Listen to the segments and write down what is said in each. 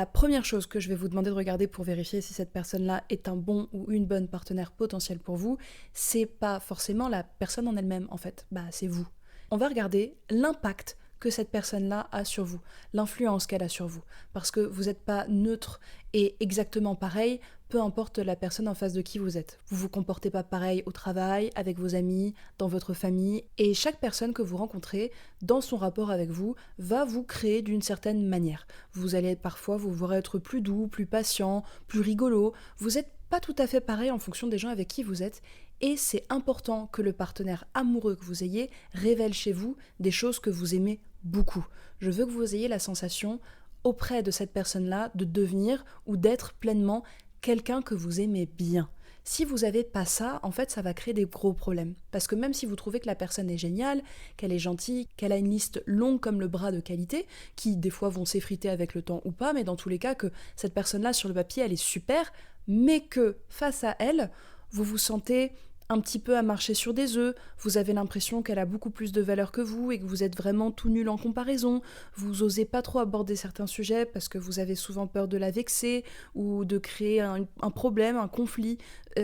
La première chose que je vais vous demander de regarder pour vérifier si cette personne-là est un bon ou une bonne partenaire potentielle pour vous, c'est pas forcément la personne en elle-même en fait, c'est vous. On va regarder l'impact que cette personne-là a sur vous, l'influence qu'elle a sur vous, parce que vous n'êtes pas neutre et exactement pareil, peu importe la personne en face de qui vous êtes. Vous vous comportez pas pareil au travail, avec vos amis, dans votre famille, et chaque personne que vous rencontrez, dans son rapport avec vous, va vous créer d'une certaine manière. Vous allez parfois vous voir être plus doux, plus patient, plus rigolo, vous n'êtes pas tout à fait pareil en fonction des gens avec qui vous êtes, et c'est important que le partenaire amoureux que vous ayez révèle chez vous des choses que vous aimez beaucoup. Je veux que vous ayez la sensation auprès de cette personne-là de devenir ou d'être pleinement quelqu'un que vous aimez bien. Si vous n'avez pas ça, en fait, ça va créer des gros problèmes. Parce que même si vous trouvez que la personne est géniale, qu'elle est gentille, qu'elle a une liste longue comme le bras de qualité, qui des fois vont s'effriter avec le temps ou pas, mais dans tous les cas que cette personne-là sur le papier, elle est super, mais que face à elle, vous vous sentez un petit peu à marcher sur des œufs, vous avez l'impression qu'elle a beaucoup plus de valeur que vous et que vous êtes vraiment tout nul en comparaison, vous osez pas trop aborder certains sujets parce que vous avez souvent peur de la vexer ou de créer un problème, un conflit.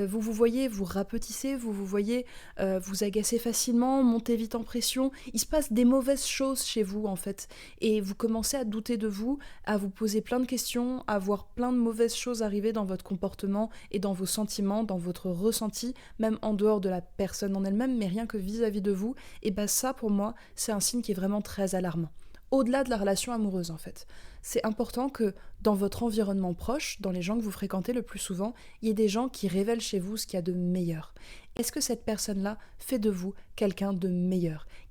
Vous vous voyez, vous rapetissez, vous vous voyez vous agacer facilement, monter vite en pression. Il se passe des mauvaises choses chez vous en fait et vous commencez à douter de vous, à vous poser plein de questions, à voir plein de mauvaises choses arriver dans votre comportement et dans vos sentiments, dans votre ressenti, même en dehors de la personne en elle-même, mais rien que vis-à-vis de vous. Et ça pour moi, c'est un signe qui est vraiment très alarmant. Au-delà de la relation amoureuse en fait. C'est important que dans votre environnement proche, dans les gens que vous fréquentez le plus souvent, il y ait des gens qui révèlent chez vous ce qu'il y a de meilleur. Est-ce que cette personne-là fait de vous quelqu'un de meilleur ?